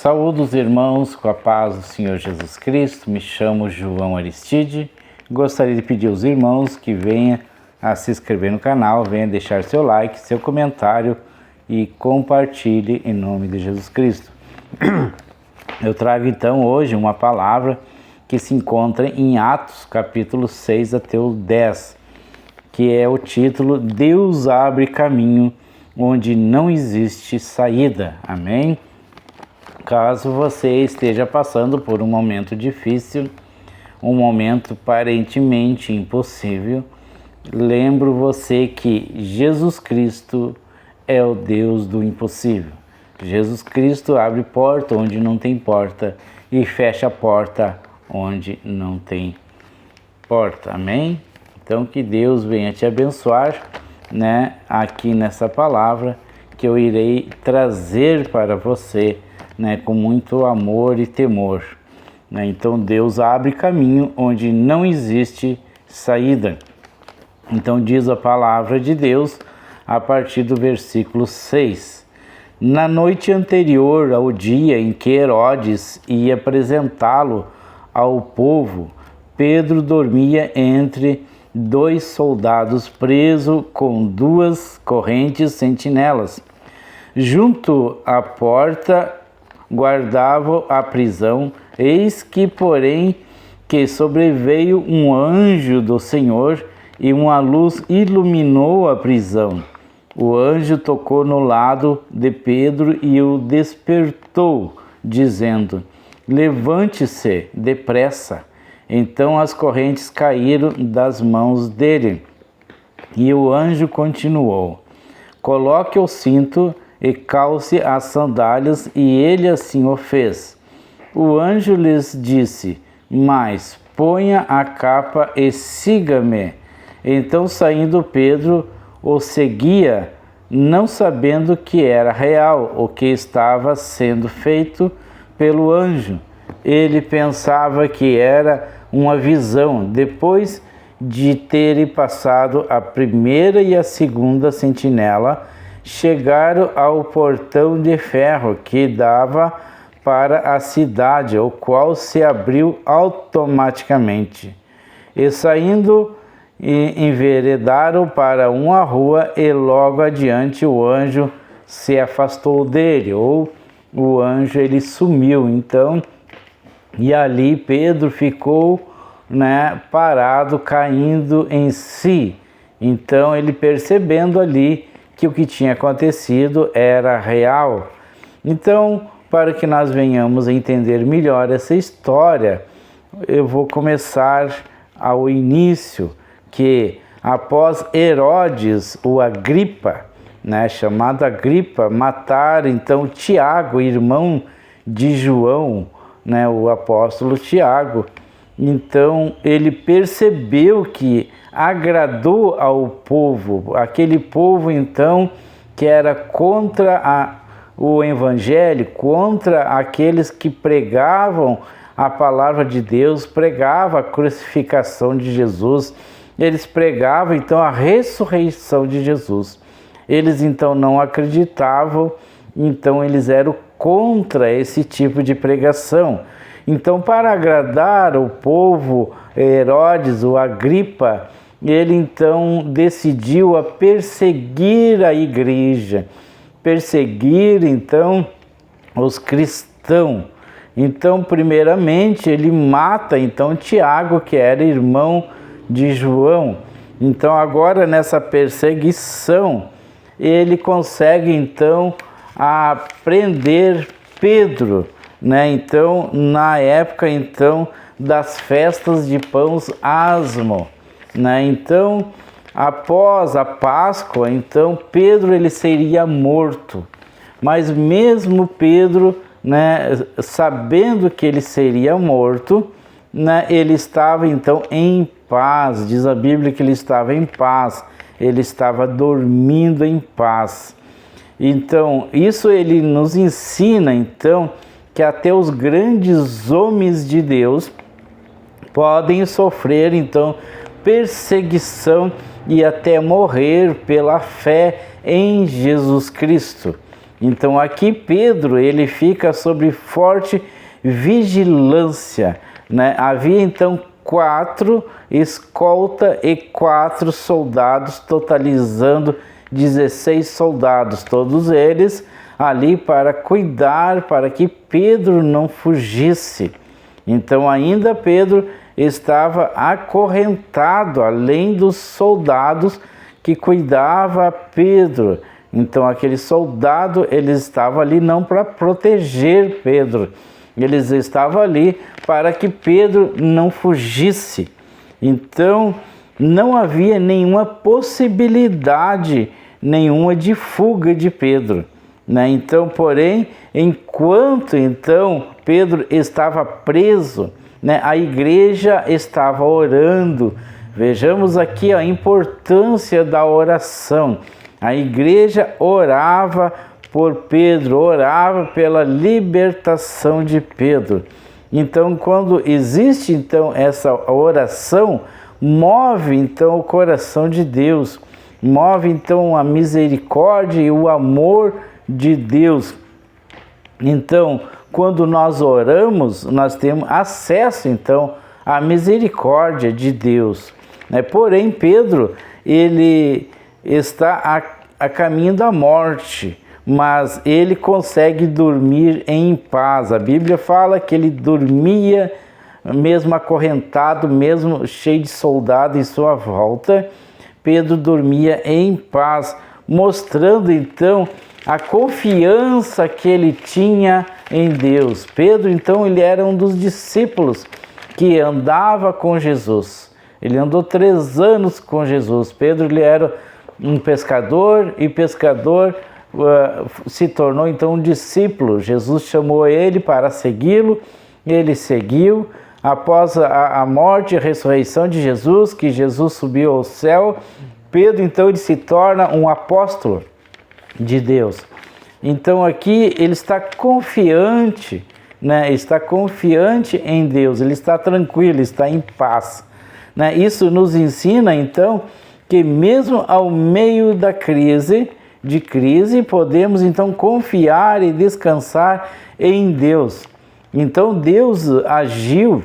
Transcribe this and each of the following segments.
Saúdo os irmãos com a paz do Senhor Jesus Cristo. Me chamo João Aristide. Gostaria de pedir aos irmãos que venham a se inscrever no canal, venham deixar seu like, seu comentário e compartilhe em nome de Jesus Cristo. Eu trago então hoje uma palavra que se encontra em Atos capítulo 6 até o 10, que é o título Deus abre caminho onde não existe saída. Amém? Caso você esteja passando por um momento difícil, um momento aparentemente impossível, lembro você que Jesus Cristo é o Deus do impossível. Jesus Cristo abre porta onde não tem porta e fecha a porta onde não tem porta. Amém? Então que Deus venha te abençoar, aqui nessa palavra que eu irei trazer para você, com muito amor e temor. Então Deus abre caminho onde não existe saída. Então diz a palavra de Deus a partir do versículo 6. Na noite anterior ao dia em que Herodes ia apresentá-lo ao povo, Pedro dormia entre dois soldados preso com duas correntes sentinelas. Junto à porta guardavam a prisão, eis que, porém, que sobreveio um anjo do Senhor e uma luz iluminou a prisão. O anjo tocou no lado de Pedro e o despertou, dizendo: levante-se depressa. Então as correntes caíram das mãos dele. E o anjo continuou: coloque o cinto e calce as sandálias, e ele assim o fez. O anjo lhes disse: mas ponha a capa e siga-me. Então, saindo Pedro, o seguia, não sabendo que era real o que estava sendo feito pelo anjo. Ele pensava que era uma visão. Depois de terem passado a primeira e a segunda sentinela, chegaram ao portão de ferro que dava para a cidade, o qual se abriu automaticamente. E saindo, enveredaram para uma rua e logo adiante o anjo se afastou dele, ou o anjo ele sumiu. Então, e ali Pedro ficou parado, caindo em si. Então ele percebendo ali que o que tinha acontecido era real. Então, para que nós venhamos a entender melhor essa história, eu vou começar ao início, que após Herodes, o Agripa, chamado Agripa, matar então Tiago, irmão de João, o apóstolo Tiago, então ele percebeu que agradou ao povo, aquele povo então que era contra o evangelho, contra aqueles que pregavam a palavra de Deus, pregavam a crucificação de Jesus, eles pregavam então a ressurreição de Jesus. Eles então não acreditavam, então eles eram contra esse tipo de pregação. Então, para agradar o povo, Herodes, o Agripa, ele então decidiu a perseguir a igreja, perseguir então os cristãos. Então, primeiramente, ele mata então Tiago, que era irmão de João. Então, agora nessa perseguição, ele consegue então prender Pedro, então na época então das festas de pães asmo, então após a Páscoa, então Pedro ele seria morto, mas mesmo Pedro, sabendo que ele seria morto, ele estava então em paz. Diz a Bíblia que ele estava em paz, ele estava dormindo em paz. Então isso ele nos ensina então que até os grandes homens de Deus podem sofrer então perseguição e até morrer pela fé em Jesus Cristo. Então aqui Pedro, ele fica sob forte vigilância, né? Havia então 4 escolta e 4 soldados, totalizando 16 soldados, todos eles ali para cuidar, para que Pedro não fugisse. Então ainda Pedro estava acorrentado, além dos soldados que cuidava Pedro. Então aquele soldado, eles estavam ali não para proteger Pedro, eles estavam ali para que Pedro não fugisse. Então não havia nenhuma possibilidade nenhuma de fuga de Pedro, né? Então, porém, enquanto então Pedro estava preso, né, a igreja estava orando. Vejamos aqui a importância da oração. A igreja orava por Pedro, orava pela libertação de Pedro. Então, quando existe então essa oração, move então o coração de Deus, move então a misericórdia e o amor de Deus. Então, quando nós oramos, nós temos acesso então à misericórdia de Deus, né? Porém, Pedro, ele está a caminho da morte, mas ele consegue dormir em paz. A Bíblia fala que ele dormia mesmo acorrentado, mesmo cheio de soldado em sua volta. Pedro dormia em paz, mostrando então a confiança que ele tinha em Deus. Pedro, então, ele era um dos discípulos que andava com Jesus. Ele andou 3 anos com Jesus. Pedro, ele era um pescador, e pescador se tornou então um discípulo. Jesus chamou ele para segui-lo, ele seguiu. Após a morte e a ressurreição de Jesus, que Jesus subiu ao céu, Pedro então ele se torna um apóstolo de Deus. Então aqui ele está confiante, né? Está confiante em Deus, ele está tranquilo, está em paz, né? Isso nos ensina então que mesmo ao meio da crise, podemos então confiar e descansar em Deus. Então Deus agiu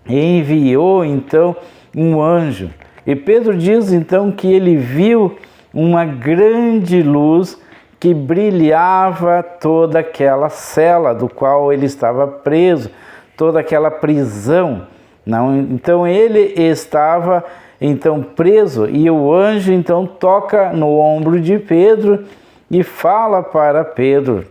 e enviou então um anjo. E Pedro diz então que ele viu uma grande luz que brilhava toda aquela cela do qual ele estava preso, toda aquela prisão. Não, então ele estava então preso, e o anjo então toca no ombro de Pedro e fala para Pedro: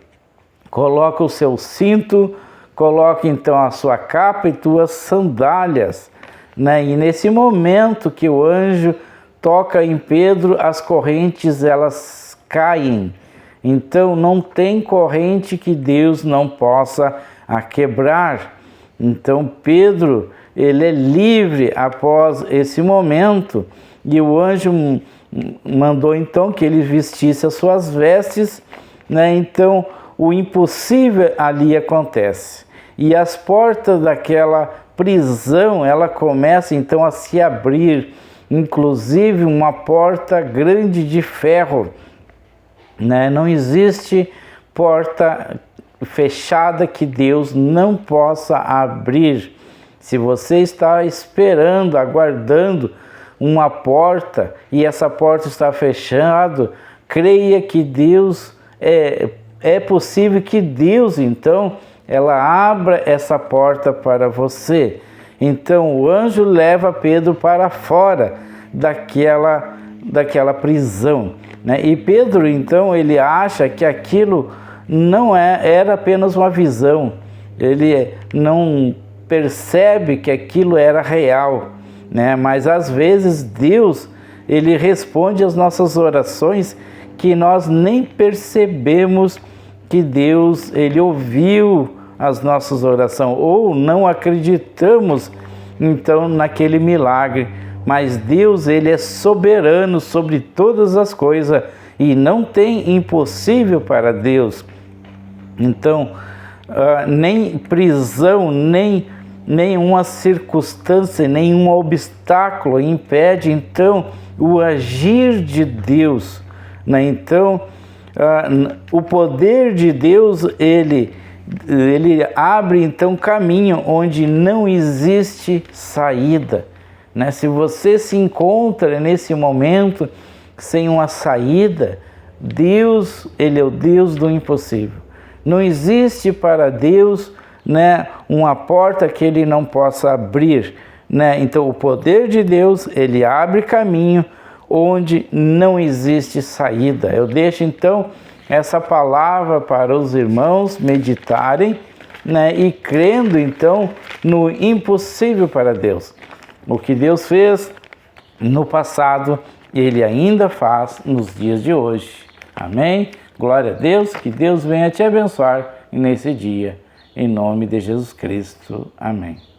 coloca o seu cinto, coloque então a sua capa e tuas sandálias, né? E nesse momento que o anjo toca em Pedro, as correntes elas caem. Então não tem corrente que Deus não possa quebrar. Então Pedro, ele é livre após esse momento, e o anjo mandou então que ele vestisse as suas vestes, né? Então o impossível ali acontece, e as portas daquela prisão, ela começa então a se abrir, inclusive uma porta grande de ferro, né? Não existe porta fechada que Deus não possa abrir. Se você está esperando, aguardando uma porta e essa porta está fechada, creia que Deus é possível que Deus então ela abra essa porta para você. Então o anjo leva Pedro para fora daquela prisão, né? E Pedro então ele acha que aquilo não era apenas uma visão. Ele não percebe que aquilo era real, né? Mas às vezes Deus ele responde às nossas orações que nós nem percebemos que Deus ele ouviu as nossas orações, ou não acreditamos então naquele milagre. Mas Deus ele é soberano sobre todas as coisas e não tem impossível para Deus. Então nem prisão, nem nenhuma circunstância, nenhum obstáculo impede então o agir de Deus, né? Então o poder de Deus, ele abre então caminho onde não existe saída, né? Se você se encontra nesse momento sem uma saída, Deus, ele é o Deus do impossível. Não existe para Deus, né, uma porta que ele não possa abrir, né? Então o poder de Deus, ele abre caminho onde não existe saída. Eu deixo então essa palavra para os irmãos meditarem, né, e crendo então no impossível para Deus. O que Deus fez no passado, ele ainda faz nos dias de hoje. Amém? Glória a Deus, que Deus venha te abençoar nesse dia. Em nome de Jesus Cristo. Amém.